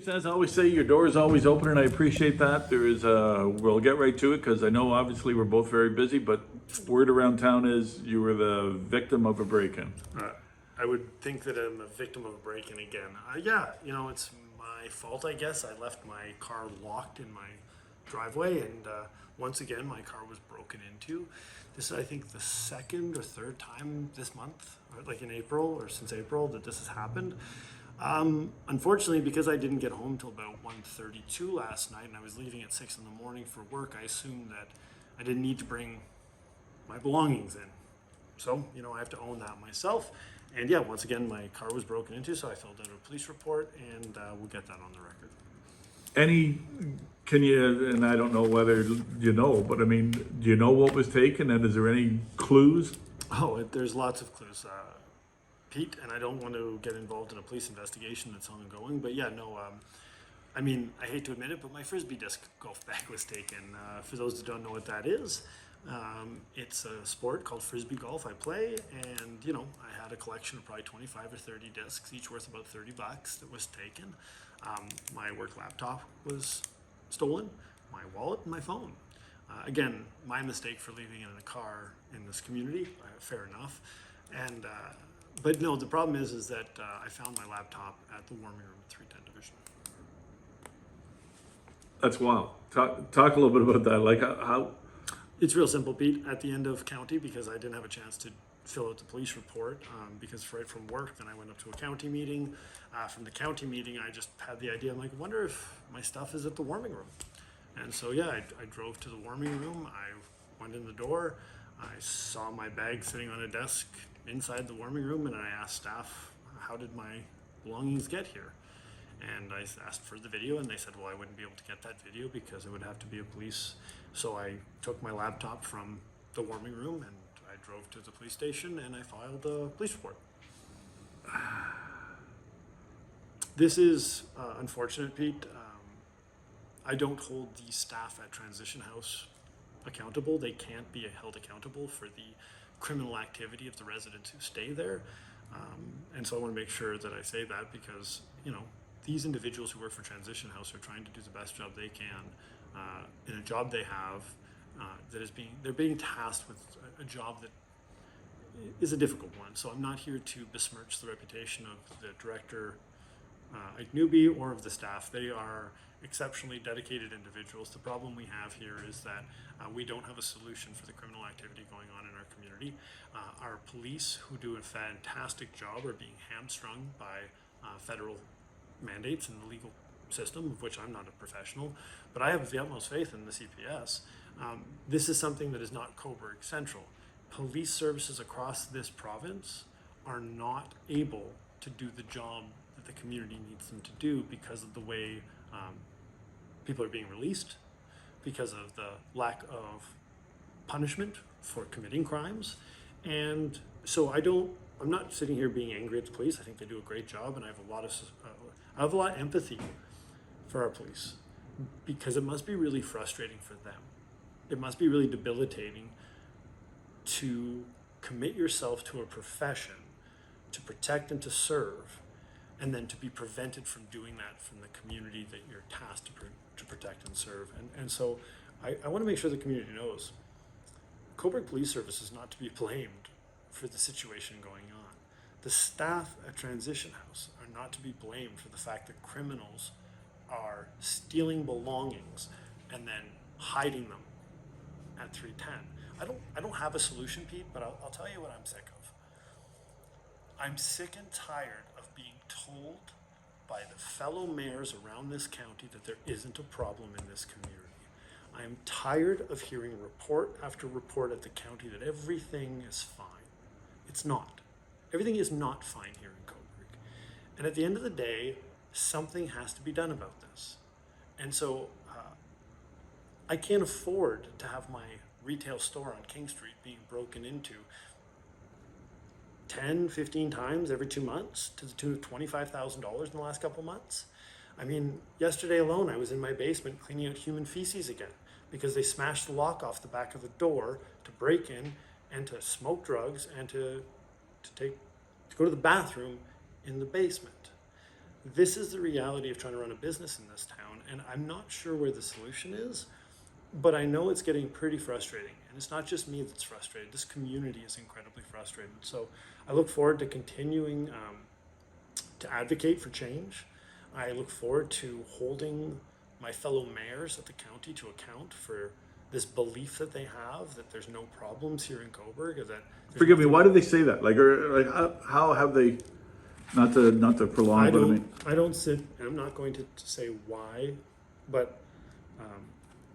As I always say, your door is always open, and I appreciate that. We'll get right to it because I know obviously we're both very busy, but word around town is you were the victim of a break-in. I would think that I'm a victim of a break-in again. Yeah, it's my fault, I guess. I left my car locked in my driveway, and once again, my car was broken into. This is, I think, the second or third time this month, or like in April or since April, that this has happened. Unfortunately, because I didn't get home till about 1:32 last night, and I was leaving at 6 in the morning for work, I assumed that I didn't need to bring my belongings in. So, I have to own that myself. And yeah, once again, my car was broken into, so I filled out a police report, and we'll get that on the record. And I don't know whether you know, but I mean, do you know what was taken, and is there any clues? Oh, there's lots of clues, Pete, and I don't want to get involved in a police investigation that's ongoing, but yeah, no, I mean, I hate to admit it, but my Frisbee disc golf bag was taken. For those that don't know what that is, it's a sport called Frisbee golf I play, and I had a collection of probably 25 or 30 discs, each worth about $30 that was taken. My work laptop was stolen, my wallet, and my phone. Again, my mistake for leaving it in a car in this community, fair enough. And but no, the problem is that I found my laptop at the warming room at 310 Division. That's wild. Talk a little bit about that. Like how? It's real simple, Pete. At the end of county, because I didn't have a chance to fill out the police report, because right from work, then I went up to a county meeting. From the county meeting, I just had the idea. I'm like, I wonder if my stuff is at the warming room. And so yeah, I drove to the warming room. I went in the door. I saw my bag sitting on a desk inside the warming room, and I asked staff, how did my belongings get here? And I asked for the video, and they said, well, I wouldn't be able to get that video because it would have to be a police. So I took my laptop from the warming room, and I drove to the police station, and I filed a police report. This is unfortunate, Pete. I don't hold the staff at Transition House accountable. They can't be held accountable for the criminal activity of the residents who stay there. And so I want to make sure that I say that because, these individuals who work for Transition House are trying to do the best job they can in a job they have they're being tasked with a job that is a difficult one. So I'm not here to besmirch the reputation of the director, Ike Newby, or of the staff. They are exceptionally dedicated individuals. The problem we have here is that we don't have a solution for the criminal activity going on in our community. Our police, who do a fantastic job, are being hamstrung by federal mandates in the legal system, of which I'm not a professional, but I have the utmost faith in the CPS. This is something that is not Cobourg central. Police services across this province are not able to do the job that the community needs them to do because of the way people are being released, because of the lack of punishment for committing crimes. And so I'm not sitting here being angry at the police. I think they do a great job, and I have a lot of empathy for our police, because it must be really frustrating for them. It must be really debilitating to commit yourself to a profession, to protect and to serve, and then to be prevented from doing that from the community that you're tasked to protect and serve. And so I want to make sure the community knows Cobourg Police Service is not to be blamed for the situation going on. The staff at Transition House are not to be blamed for the fact that criminals are stealing belongings and then hiding them at 310. I don't have a solution, Pete, but I'll tell you what I'm sick of. I'm sick and tired of being told by the fellow mayors around this county that there isn't a problem in this community. I am tired of hearing report after report at the county that everything is fine. It's not. Everything is not fine here in Cobourg. And at the end of the day, something has to be done about this. And so I can't afford to have my retail store on King Street being broken into 10, 15 times every 2 months to the tune of $25,000 in the last couple months. I mean, yesterday alone, I was in my basement cleaning out human feces again because they smashed the lock off the back of the door to break in and to smoke drugs and to go to the bathroom in the basement. this is the reality of trying to run a business in this town, and I'm not sure where the solution is, but I know it's getting pretty frustrating. And it's not just me that's frustrated, this community is incredibly frustrated. So I look forward to continuing to advocate for change. I look forward to holding my fellow mayors at the county to account for this belief that they have that there's no problems here in Cobourg, or that there's Forgive me, nothing- why do they say that? Like, how have they, not to prolong, I but I don't. mean, I don't sit. I'm not going to say why, but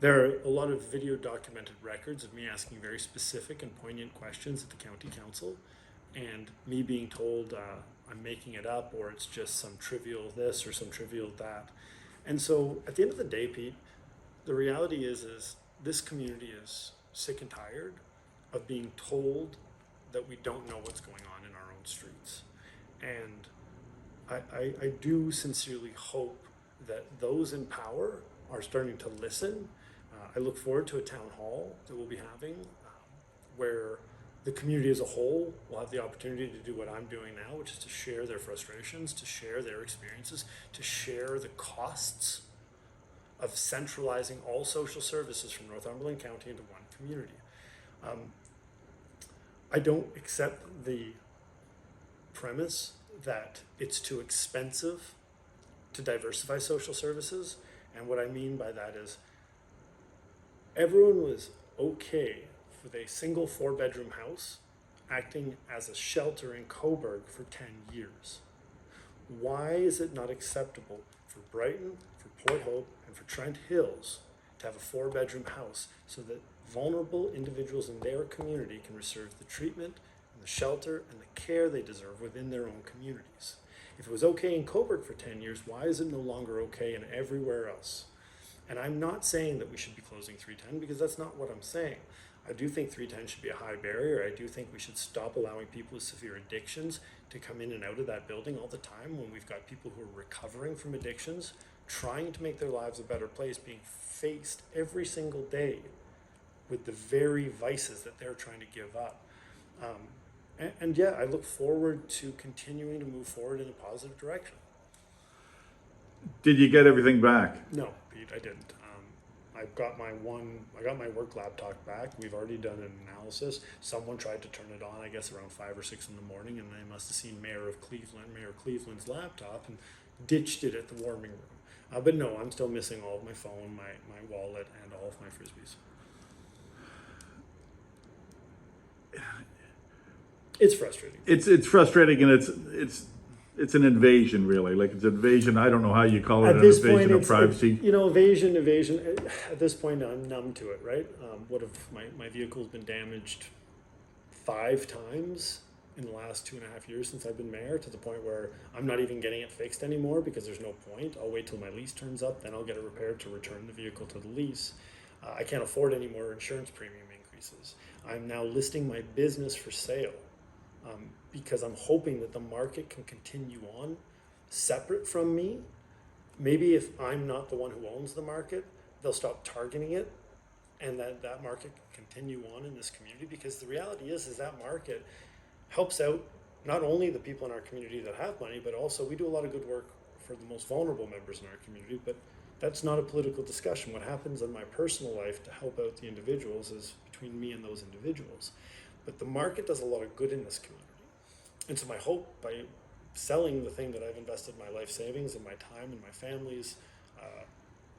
there are a lot of video documented records of me asking very specific and poignant questions at the county council, and me being told I'm making it up, or it's just some trivial this or some trivial that. And so at the end of the day, Pete, the reality is this community is sick and tired of being told that we don't know what's going on in our own streets. And I do sincerely hope that those in power are starting to listen. I look forward to a town hall that we'll be having where the community as a whole will have the opportunity to do what I'm doing now, which is to share their frustrations, to share their experiences, to share the costs of centralizing all social services from Northumberland County into one community. I don't accept the premise that it's too expensive to diversify social services. And what I mean by that is everyone was okay with a single 4-bedroom house acting as a shelter in Cobourg for 10 years. Why is it not acceptable for Brighton, for Port Hope, and for Trent Hills to have a 4-bedroom house so that vulnerable individuals in their community can receive the treatment and the shelter and the care they deserve within their own communities? If it was okay in Cobourg for 10 years, why is it no longer okay in everywhere else? And I'm not saying that we should be closing 310, because that's not what I'm saying. I do think 310 should be a high barrier. I do think we should stop allowing people with severe addictions to come in and out of that building all the time, when we've got people who are recovering from addictions, trying to make their lives a better place, being faced every single day with the very vices that they're trying to give up. And yeah, I look forward to continuing to move forward in a positive direction. did you get everything back? No, Pete, I didn't. I got my work laptop back. We've already done an analysis. Someone tried to turn it on, I guess, around 5 or 6 in the morning, and they must have seen Mayor Cleveland's laptop and ditched it at the warming room. But no, I'm still missing all of my phone, my wallet, and all of my Frisbees. It's frustrating. It's frustrating, and it's an invasion, really. Like, it's an invasion. I don't know how you call it, an invasion of privacy. Evasion. At this point, I'm numb to it, right? What if my vehicle's been damaged 5 times in the last 2.5 years since I've been mayor, to the point where I'm not even getting it fixed anymore because there's no point. I'll wait till my lease turns up, then I'll get it repaired to return the vehicle to the lease. I can't afford any more insurance premium increases. I'm now listing my business for sale. Because I'm hoping that the market can continue on separate from me. Maybe if I'm not the one who owns the market, they'll stop targeting it, and that market can continue on in this community. Because the reality is that market helps out not only the people in our community that have money, but also we do a lot of good work for the most vulnerable members in our community. But that's not a political discussion. What happens in my personal life to help out the individuals is between me and those individuals. But the market does a lot of good in this community. And so my hope, by selling the thing that I've invested my life savings and my time and my family's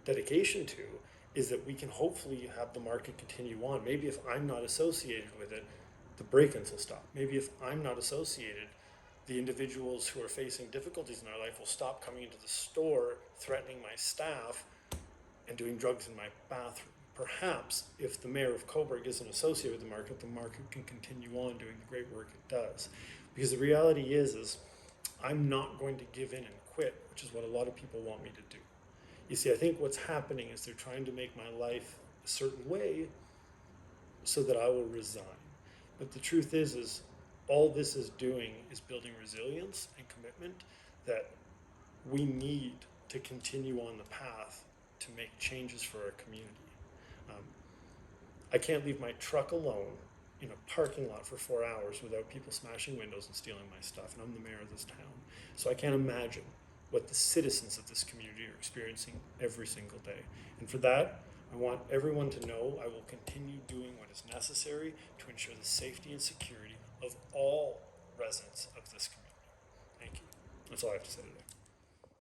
dedication to, is that we can hopefully have the market continue on. Maybe if I'm not associated with it, the break-ins will stop. Maybe if I'm not associated, the individuals who are facing difficulties in their life will stop coming into the store, threatening my staff, and doing drugs in my bathroom. Perhaps if the mayor of Cobourg isn't associated with the market can continue on doing the great work it does. Because the reality is I'm not going to give in and quit, which is what a lot of people want me to do. You see, I think what's happening is they're trying to make my life a certain way so that I will resign. But the truth is all this is doing is building resilience and commitment that we need to continue on the path to make changes for our community. I can't leave my truck alone in a parking lot for 4 hours without people smashing windows and stealing my stuff, and I'm the mayor of this town. So I can't imagine what the citizens of this community are experiencing every single day. And for that, I want everyone to know I will continue doing what is necessary to ensure the safety and security of all residents of this community. Thank you. That's all I have to say today.